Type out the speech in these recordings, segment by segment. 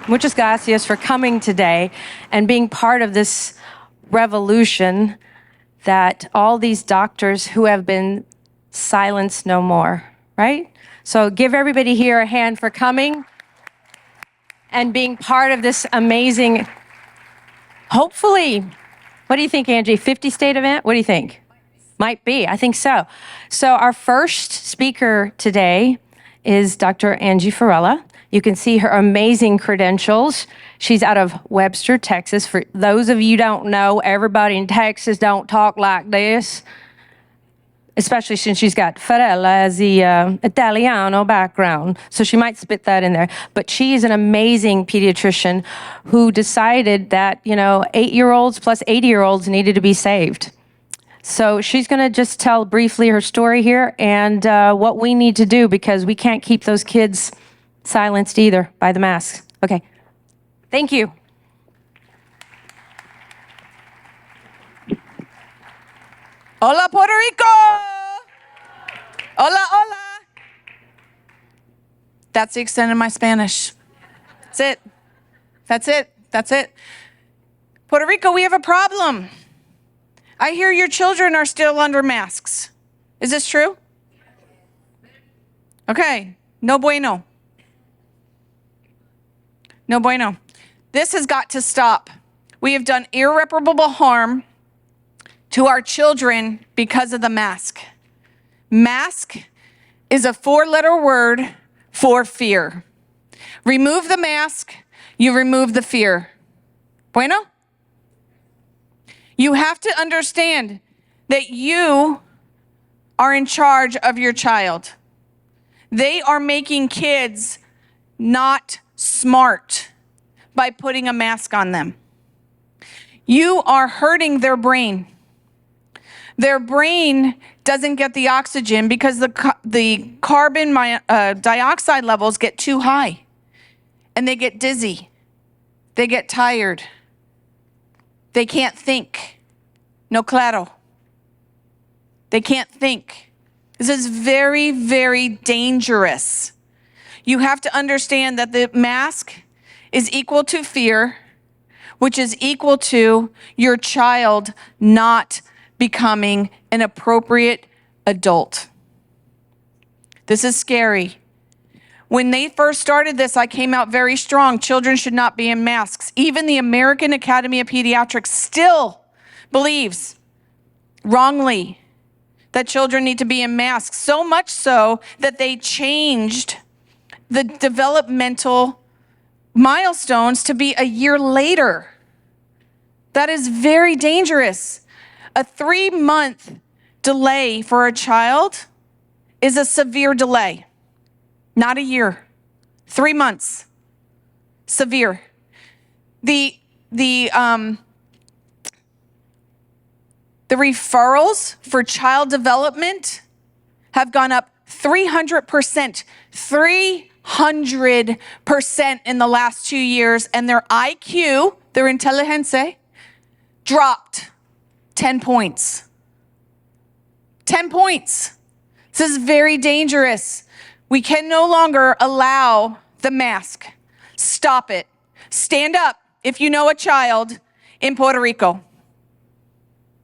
Muchas gracias for coming today and being part of this revolution that all these doctors who have been silenced no more, right? So give everybody here a hand for coming and being part of this amazing, hopefully, what do you think, Angie, 50-state event? What do you think? Might be, I think so. So our first speaker today is Dr. Angie Farella. You can see her amazing credentials. She's out of Webster, Texas. For those of you who don't know, everybody in Texas don't talk like this, especially since she's got Farella as the Italiano background. So she might spit that in there. But she is an amazing pediatrician who decided that, 8-year-olds plus 80-year-olds needed to be saved. So she's going to just tell briefly her story here and what we need to do, because we can't keep those kids silenced either by the masks. Okay. Thank you. Hola, Puerto Rico! Hola, hola! That's the extent of my Spanish. That's it. That's it. That's it. Puerto Rico, we have a problem. I hear your children are still under masks. Is this true? Okay. No bueno. No bueno. This has got to stop. We have done irreparable harm to our children because of the mask. Mask is a 4-letter word for fear. Remove the mask, you remove the fear. Bueno? You have to understand that you are in charge of your child. They are making kids not smart by putting a mask on them. You are hurting their brain. Their brain doesn't get the oxygen because the carbon dioxide levels get too high, and they get dizzy. They get tired. They can't think. No claro. They can't think. This is very, very dangerous. You have to understand that the mask is equal to fear, which is equal to your child not becoming an appropriate adult. This is scary. When they first started this, I came out very strong. Children should not be in masks. Even the American Academy of Pediatrics still believes, wrongly, that children need to be in masks. So much so that they changed the developmental milestones to be a year later. That is very dangerous. A 3-month delay for a child is a severe delay, not a year. 3 months, severe. The referrals for child development have gone up 300%, 300% in the last 2 years, and their IQ, their intelligence, dropped 10 points. 10 points. This is very dangerous. We can no longer allow the mask. Stop it. Stand up if you know a child in Puerto Rico.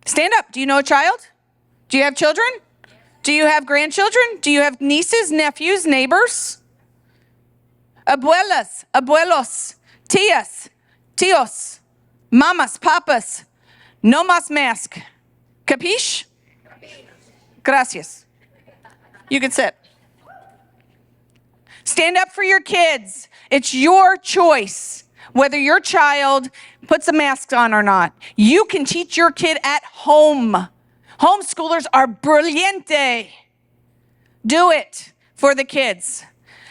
Stand up. Do you know a child? Do you have children? Do you have grandchildren? Do you have nieces, nephews, neighbors? Abuelas, abuelos, tías, tíos, mamas, papas. No más mask. Capiche? Gracias. You can sit. Stand up for your kids. It's your choice whether your child puts a mask on or not. You can teach your kid at home. Homeschoolers are brilliante. Do it for the kids.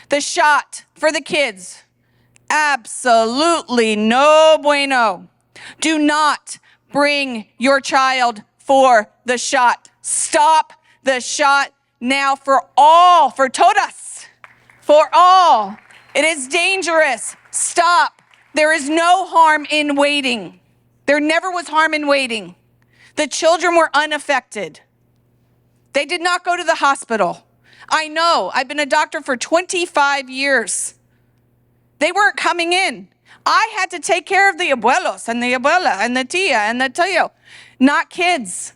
The shot for the kids. Absolutely no bueno. Do not bring your child for the shot. Stop the shot now for all, for todas, for all. It is dangerous. Stop. There is no harm in waiting. There never was harm in waiting. The children were unaffected. They did not go to the hospital. I know. I've been a doctor for 25 years. They weren't coming in. I had to take care of the abuelos and the abuela and the tia and the tío, not kids.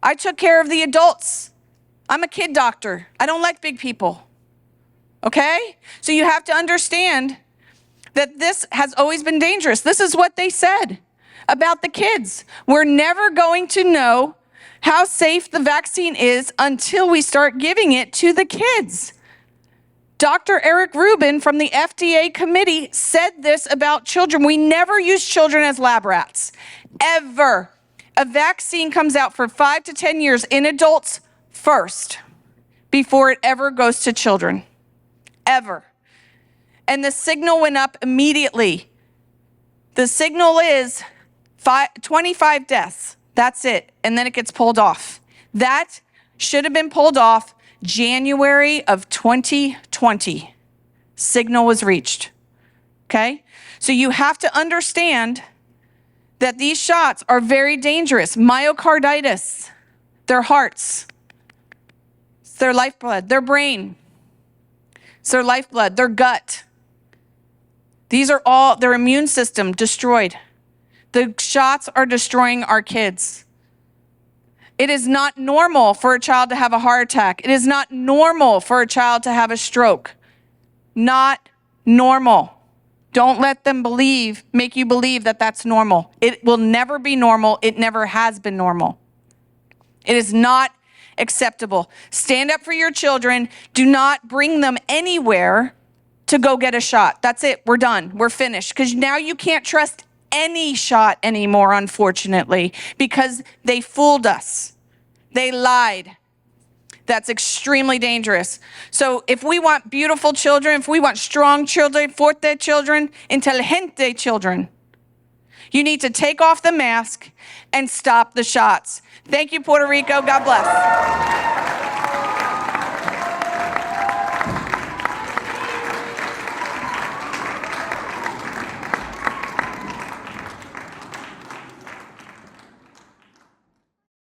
I took care of the adults. I'm a kid doctor. I don't like big people. Okay? So you have to understand that this has always been dangerous. This is what they said about the kids. We're never going to know how safe the vaccine is until we start giving it to the kids. Dr. Eric Rubin from the FDA committee said this about children. We never use children as lab rats, ever. A vaccine comes out for 5 to 10 years in adults first before it ever goes to children, ever. And the signal went up immediately. The signal is 25 deaths. That's it. And then it gets pulled off. That should have been pulled off January of 2020. Signal was reached. Okay? So you have to understand that these shots are very dangerous. Myocarditis, their hearts, it's their lifeblood, their brain, it's their lifeblood, their gut. These are all their immune system destroyed. The shots are destroying our kids. It is not normal for a child to have a heart attack. It is not normal for a child to have a stroke. Not normal. Don't let them make you believe that that's normal. It will never be normal. It never has been normal. It is not acceptable. Stand up for your children. Do not bring them anywhere to go get a shot. That's it. We're done. We're finished. Because now you can't trust any shot anymore, unfortunately, because they fooled us. They lied. That's extremely dangerous. So if we want beautiful children, if we want strong children, fuerte children, inteligente children, you need to take off the mask and stop the shots. Thank you, Puerto Rico. God bless.